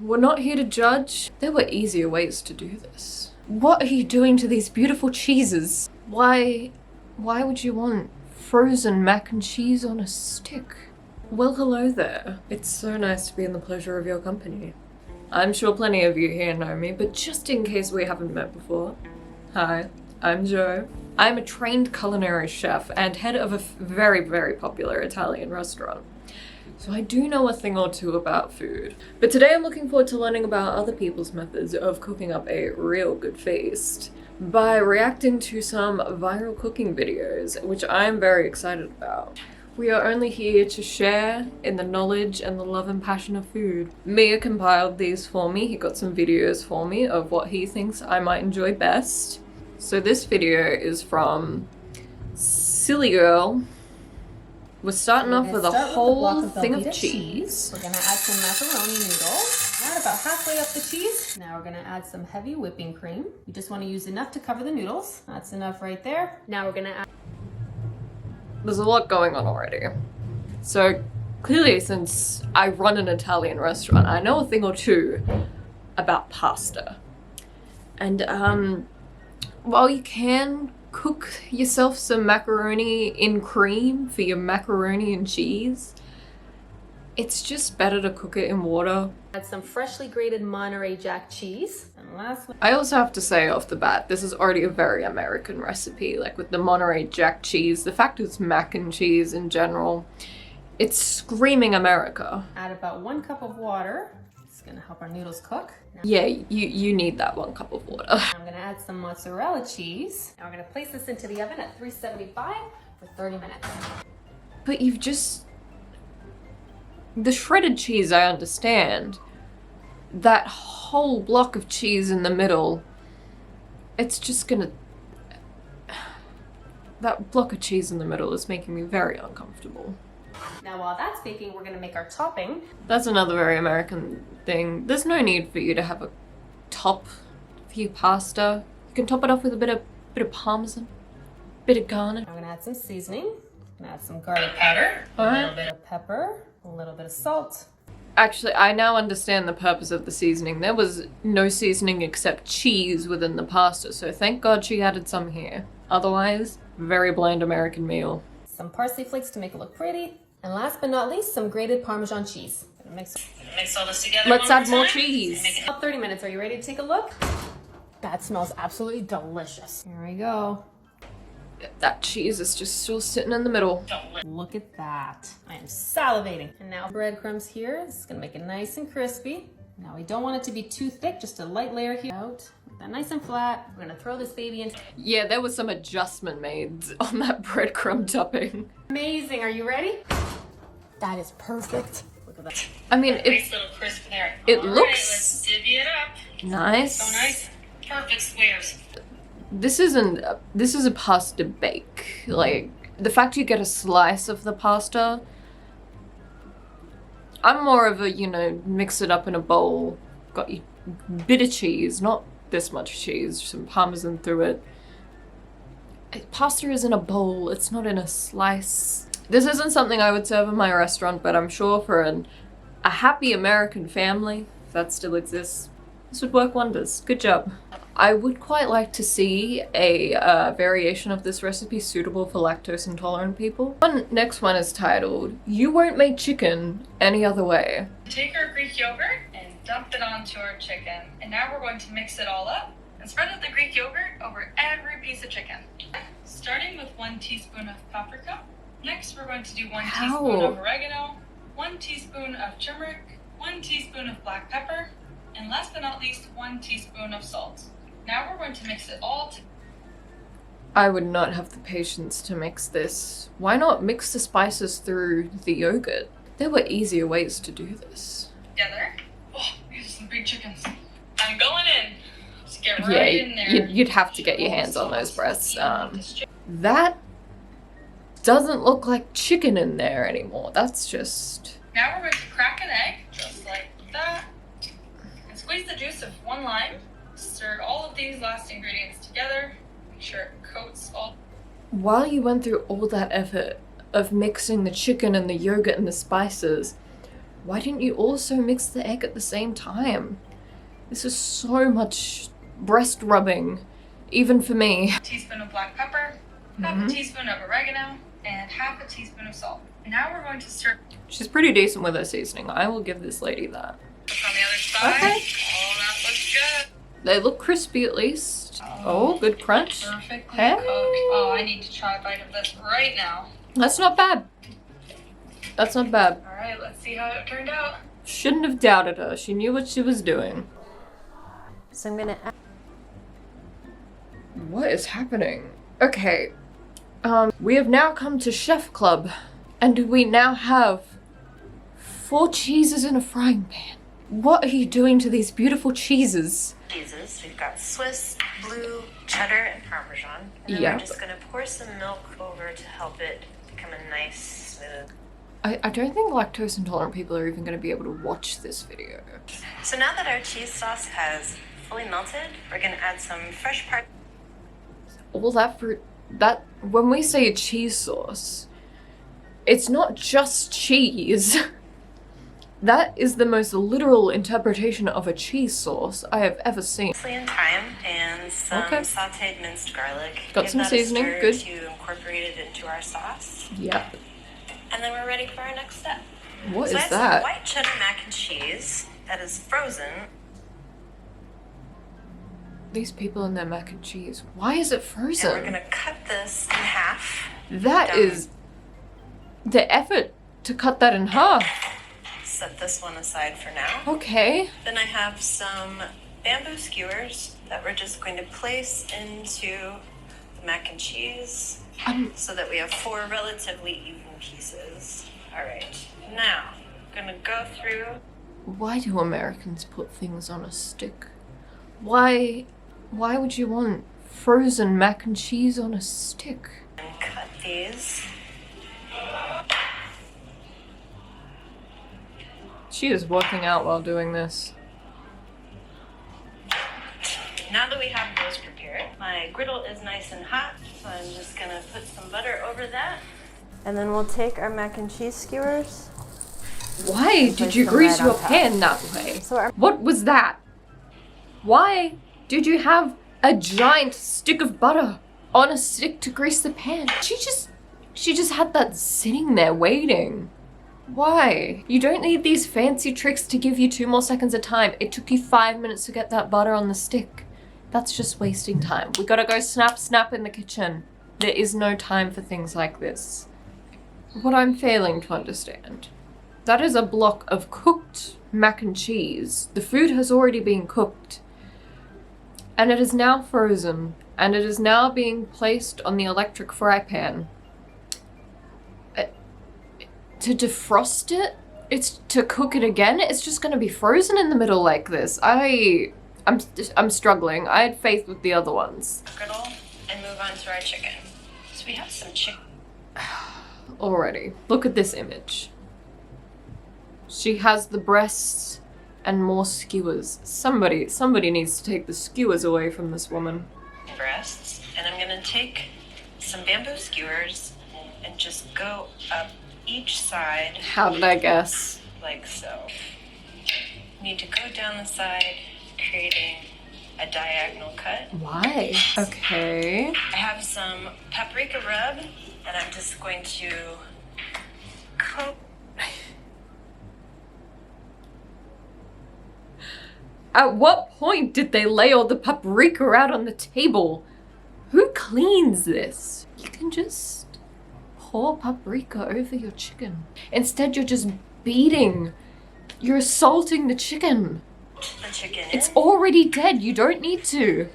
We're not here to judge. There were easier ways to do this. What are you doing to these beautiful cheeses? Why would you want frozen mac and cheese on a stick? Well, hello there. It's so nice to be in the pleasure of your company. I'm sure plenty of you here know me, but just in case we haven't met before. Hi, I'm Jo. I'm a trained culinary chef and head of a very, very popular Italian restaurant. So I do know a thing or two about food. But today I'm looking forward to learning about other people's methods of cooking up a real good feast by reacting to some viral cooking videos, which I'm very excited about. We are only here to share in the knowledge and the love and passion of food. Miya compiled these for me. He got some videos for me of what he thinks I might enjoy best. So this video is from Silly Girl. We're starting off with a whole thing of cheese. We're gonna add some macaroni noodles. Add about halfway up the cheese. Now we're gonna add some heavy whipping cream. You just wanna use enough to cover the noodles. That's enough right there. Now we're gonna add... There's a lot going on already. So clearly, since I run an Italian restaurant, I know a thing or two about pasta. And while you can cook yourself some macaroni in cream for your macaroni and cheese, it's just better to cook it in water. Add some freshly grated Monterey Jack cheese. And last one. I also have to say off the bat, this is already a very American recipe, like with the Monterey Jack cheese. The fact it's mac and cheese in general, it's screaming America. Add about 1 cup of water. It's gonna help our noodles cook. Now, yeah, you need that 1 cup of water. I'm gonna add some mozzarella cheese. Now we're gonna place this into the oven at 375 for 30 minutes. But you've just... The shredded cheese, I understand. That whole block of cheese in the middle, it's just gonna... That block of cheese in the middle is making me very uncomfortable. Now while that's baking, we're gonna make our topping. That's another very American thing. There's no need for you to have a top for your pasta. You can top it off with a bit of parmesan, bit of garlic. I'm gonna add some seasoning. I'm gonna add some garlic powder, a little bit of pepper, a little bit of salt. Actually, I now understand the purpose of the seasoning. There was no seasoning except cheese within the pasta, so thank God she added some here. Otherwise, very bland American meal. Some parsley flakes to make it look pretty. And last but not least, some grated Parmesan cheese. Mix all this together. Let's add more cheese. About 30 minutes. Are you ready to take a look? That smells absolutely delicious. Here we go. That cheese is just still sitting in the middle. Look at that. I am salivating. And now breadcrumbs here. This is gonna make it nice and crispy. Now we don't want it to be too thick, just a light layer here. Out. Make that nice and flat. We're gonna throw this baby in. Yeah, there was some adjustment made on that breadcrumb topping. Amazing. Are you ready? That is perfect. Look at that. I mean, nice little crisp there. It looks let's divvy it up. nice. So nice. Perfect squares. This is a pasta bake. Like, the fact you get a slice of the pasta, I'm more of a, you know, mix it up in a bowl, got your bit of cheese, not this much cheese, some parmesan through it. Pasta is in a bowl, it's not in a slice. This isn't something I would serve in my restaurant, but I'm sure for a happy American family, if that still exists, this would work wonders. Good job. I would quite like to see a variation of this recipe suitable for lactose intolerant people. Next one is titled, You Won't Make Chicken Any Other Way. Take our Greek yogurt and dump it onto our chicken. And now we're going to mix it all up and spread out the Greek yogurt over every piece of chicken. Starting with 1 teaspoon of paprika. Next, we're going to do 1 teaspoon of oregano, 1 teaspoon of turmeric, 1 teaspoon of black pepper, and last but not least, 1 teaspoon of salt. Now we're going to mix it all together. I would not have the patience to mix this. Why not mix the spices through the yogurt? There were easier ways to do this. Oh, these are some big chickens. I'm going in. Just get right in there. You'd have to get your hands on those breasts. That doesn't look like chicken in there anymore. That's just... Now we're going to crack an egg, just like that, and squeeze the juice of 1 lime. Stir all of these last ingredients together. Make sure it coats all. While you went through all that effort of mixing the chicken and the yogurt and the spices, Why didn't you also mix the egg at the same time? This is so much breast rubbing, even for me. A teaspoon of black pepper, half a teaspoon of oregano, and half a teaspoon of salt. Now we're going to stir. She's pretty decent with her seasoning. I will give this lady that. Look on the other side. Okay. Oh, that looks good. They look crispy at least. Oh, good crunch. Perfectly Hey. cooked. Oh, I need to try a bite of this right now. That's not bad. That's not bad. All right, let's see how it turned out. Shouldn't have doubted her. She knew what she was doing. So I'm gonna add. What is happening? Okay. We have now come to Chef Club. And we now have 4 cheeses in a frying pan. What are you doing to these beautiful cheeses? Cheeses. We've got Swiss, blue, cheddar, and Parmesan. And then Yeah. we're just gonna pour some milk over to help it become a nice, smooth. I don't think lactose intolerant people are even going to be able to watch this video. So now that our cheese sauce has fully melted, we're gonna add some fresh part. All that fruit, that, when we say a cheese sauce, it's not just cheese. That is the most literal interpretation of a cheese sauce I have ever seen. Parsley and thyme and some Okay. sauteed minced garlic. Got Give some that a seasoning, stir good. To incorporate it into our sauce. Yep. And then we're ready for our next step. What So I is have some that? white cheddar mac and cheese that is frozen. These people and their mac and cheese. Why is it And frozen? we're gonna cut this in half. That Done. is the effort to cut that in half. Set this one aside for now. Okay. Then I have some bamboo skewers that we're just going to place into the mac and cheese so that we have 4 relatively even pieces. All right, now I'm gonna go through. Why do Americans put things on a stick? Why would you want frozen mac and cheese on a stick? And cut these. She is working out while doing this. Now that we have those prepared, my griddle is nice and hot, so I'm just gonna put some butter over that. And then we'll take our mac and cheese skewers. Why did place you them grease right your on top. pan that way? So our What was that? Why did you have a giant stick of butter on a stick to grease the pan? She just had that sitting there waiting. Why? You don't need these fancy tricks to give you 2 more seconds of time. It took you 5 minutes to get that butter on the stick. That's just wasting time. We gotta go snap, snap in the kitchen. There is no time for things like this. What I'm failing to understand. That is a block of cooked mac and cheese. The food has already been cooked. And it is now frozen. And it is now being placed on the electric fry pan. To defrost it? It's to cook it again? It's just gonna be frozen in the middle like this. I'm struggling. I had faith with the other ones. Griddle and move on to our chicken. So we have some chicken. Already. Look at this image. She has the breasts and more skewers. Somebody needs to take the skewers away from this woman. Breasts, and I'm gonna take some bamboo skewers and just go up each side How did I guess? like so. You need to go down the side, creating a diagonal cut. Why? Okay. I have some paprika rub, and I'm just going to coat. At what point did they lay all the paprika out on the table? Who cleans this? You can just pour paprika over your chicken. Instead, you're just beating. You're assaulting the chicken. The chicken It's in already dead. You don't need to.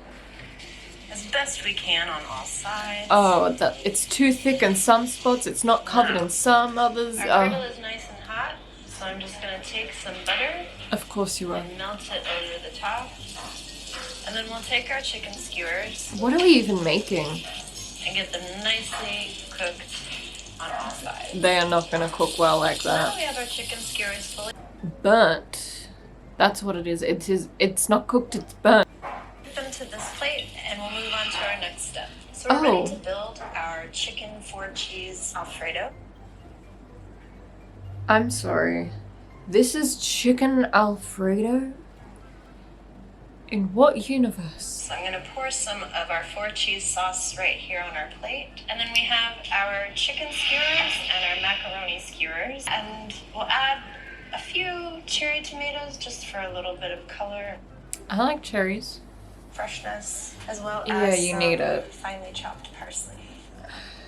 as best we can on all sides. Oh, it's too thick in some spots. It's not covered in some others. Our griddle is nice and hot, so I'm just gonna take some butter Of course you are. and melt it over the top. And then we'll take our chicken skewers What are we even making? and get them nicely cooked on all sides. They are not gonna cook well like Now that. we have our chicken skewers fully. Burnt. That's what it is. It's not cooked, it's burnt. Put them to this plate and we'll move on to our next step. So we're ready to build our chicken 4 cheese Alfredo. I'm sorry. This is chicken Alfredo? In what universe? So I'm gonna pour some of our 4-cheese sauce right here on our plate. And then we have our chicken skewers and our macaroni skewers. And we'll add a few cherry tomatoes just for a little bit of color. I like cherries. Freshness, as well Yeah, as you some need it. finely chopped parsley.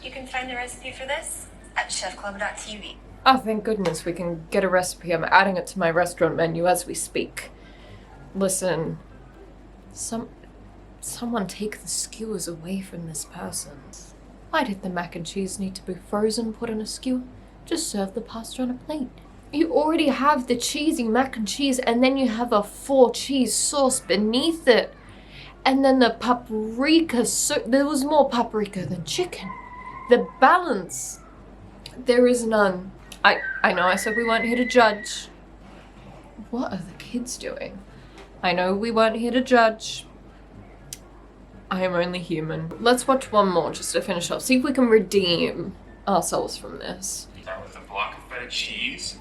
You can find the recipe for this at chefclub.tv. Oh, thank goodness we can get a recipe. I'm adding it to my restaurant menu as we speak. Listen, someone take the skewers away from this person. Why did the mac and cheese need to be frozen, put on a skewer? Just serve the pasta on a plate. You already have the cheesy mac and cheese, and then you have a 4-cheese sauce beneath it. And then the paprika, so there was more paprika than chicken. The balance, there is none. I know I said we weren't here to judge. What are the kids doing? I know we weren't here to judge. I am only human. Let's watch one more just to finish off. See if we can redeem ourselves from this. Start with a block of feta cheese.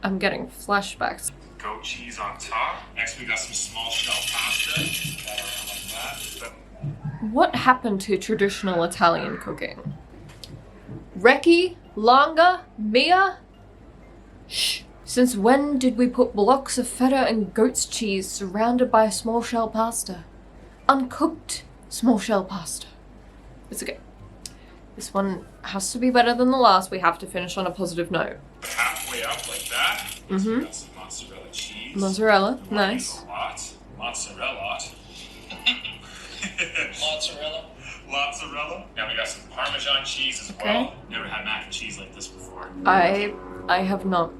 I'm getting flashbacks. Goat cheese on top. Next we got some small shell pasta. That around like that. What happened to traditional Italian cooking? Recchi? Longa? Miya? Shh. Since when did we put blocks of feta and goat's cheese surrounded by small shell pasta? Uncooked small shell pasta. It's okay. This one has to be better than the last. We have to finish on a positive note. Halfway up like that. Mm-hmm. We got some mozzarella cheese. Mozzarella, We nice. use a lot. Mozzarella. Mozzarella. Mozzarella. Now we got some Parmesan cheese as Okay. well. Never had mac and cheese like this before. I have not.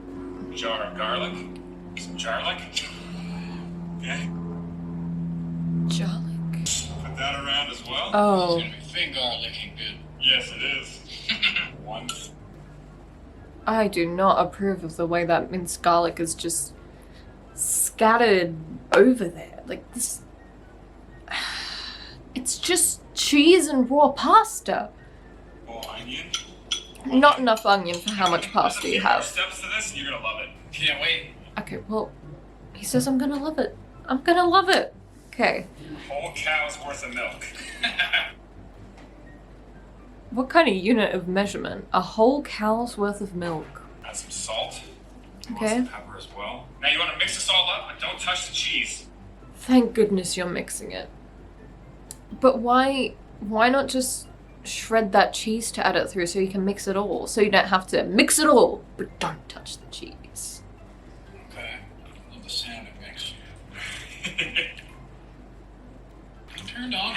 Jar of garlic. Some garlic. Okay. Garlic. Put that around as well. Oh. It's gonna be finger licking good. Yes, it is. One. I do not approve of the way that minced garlic is just scattered over there. Like this. It's just cheese and raw pasta. Oh, onion. Not enough onion for how much pasta you There's a few more have. steps to this, and you're gonna love it. Can't wait. Okay, well, he says I'm gonna love it. I'm gonna love it. Okay. Whole cow's worth of milk. What kind of unit of measurement? A whole cow's worth of milk. Add some salt. Okay. Some pepper as well. Now you want to mix this all up, but don't touch the cheese. Thank goodness you're mixing it. But why not just shred that cheese to add it through so you can mix it all? So you don't have to mix it all, but don't touch the cheese. Okay. Love the sound of mixture. Turned on.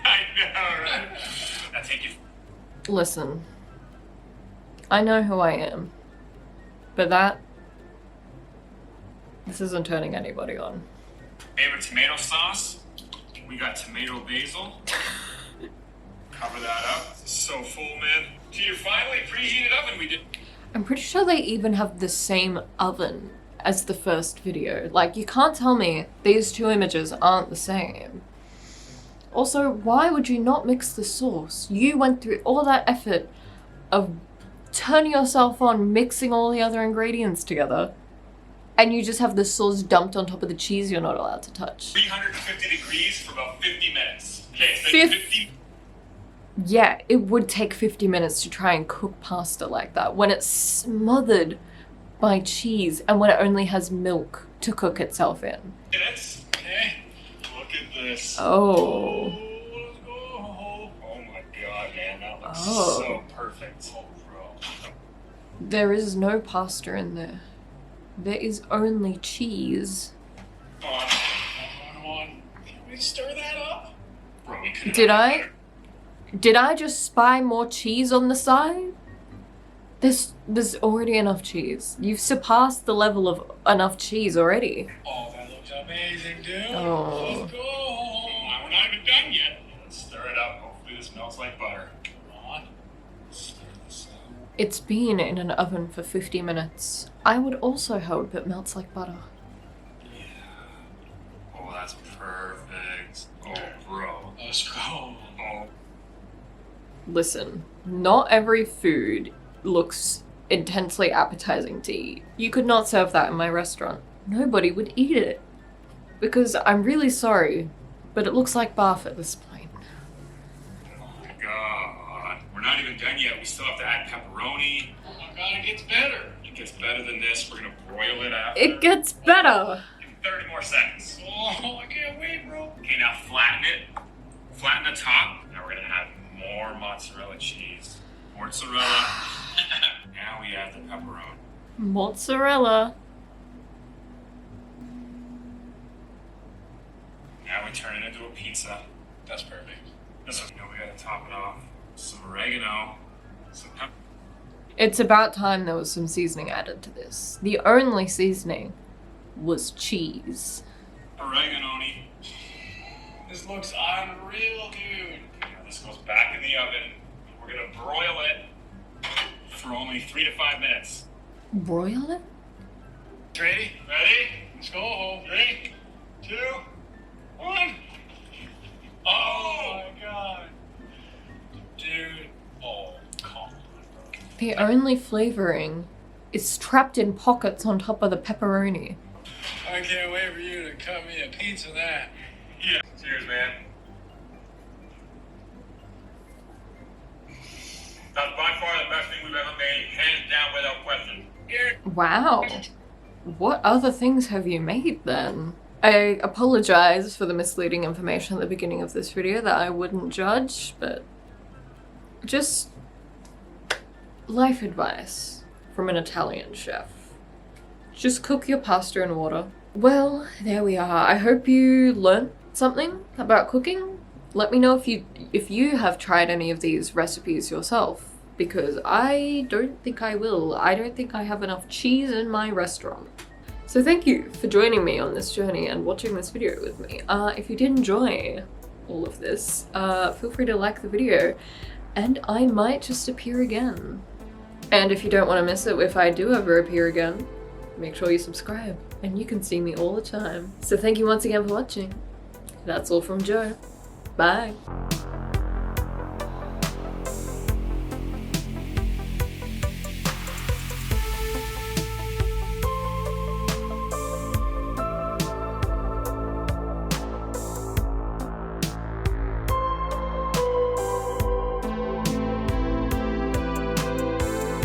I know, right? Now take you. Listen, I know who I am, but this isn't turning anybody on. Favorite tomato sauce? We got tomato basil. Cover that up. This is so full, man. To your finely preheated oven, we did. I'm pretty sure they even have the same oven as the first video. Like, you can't tell me these two images aren't the same. Also, why would you not mix the sauce? You went through all that effort of turning yourself on, mixing all the other ingredients together, and you just have the sauce dumped on top of the cheese you're not allowed to touch. 350 degrees for about 50 minutes. Okay, so Fif- 50. Yeah, it would take 50 minutes to try and cook pasta like that when it's smothered by cheese and when it only has milk to cook itself in. Minutes. Okay. Look at this. Oh. Let's go. Oh my god, man. That looks Oh. so perfect. Oh, bro. There is no pasta in there. There is only cheese. Come on. Come on. Can we stir that up? Bro, we could Did I just spy more cheese on the side? There's already enough cheese. You've surpassed the level of enough cheese already. Oh, that looks amazing, dude. Oh. Let's go. We're not even done yet. Let's stir it up. Hopefully this melts like butter. Come on. Stir this up. It's been in an oven for 50 minutes. I would also hope it melts like butter. Yeah. Oh, that's perfect. Oh, bro. Let's go. Oh. Listen, not every food looks intensely appetizing to eat. You could not serve that in my restaurant. Nobody would eat it. Because I'm really sorry, but it looks like barf at this point. Oh my god. We're not even done yet. We still have to add pepperoni. Oh my god, it gets better. It gets better than this. We're gonna broil it after. It gets better! 30 more seconds. Oh, I can't wait, bro. Okay, now flatten it. Flatten the top. Now we're gonna add more mozzarella cheese. Mozzarella. Now we add the pepperoni. Mozzarella. Now we turn it into a pizza. That's perfect. So, we gotta top it off. Some oregano. Some pepper. It's about time there was some seasoning added to this. The only seasoning was cheese. Oregano. This looks unreal, dude. Now this goes back in the oven. We're gonna broil it for only 3 to 5 minutes. Broil it? Ready? Ready? Let's go. 3, 2, 1. Oh Oh! my god. Dude. Oh, come on, bro. The only flavoring is trapped in pockets on top of the pepperoni. I can't wait for you to cut me a piece of that. Yeah. Cheers, man. That's by far the best thing we've ever made, hands down without question. Wow. What other things have you made then? I apologize for the misleading information at the beginning of this video that I wouldn't judge, but just life advice from an Italian chef. Just cook your pasta in water. Well, there we are. I hope you learned something about cooking. Let me know if you have tried any of these recipes yourself, because I don't think I will. I don't think I have enough cheese in my restaurant. So thank you for joining me on this journey and watching this video with me. If you did enjoy all of this, feel free to like the video and I might just appear again. And if you don't want to miss it if I do ever appear again, make sure you subscribe and you can see me all the time. So thank you once again for watching. That's all from Joe. Bye.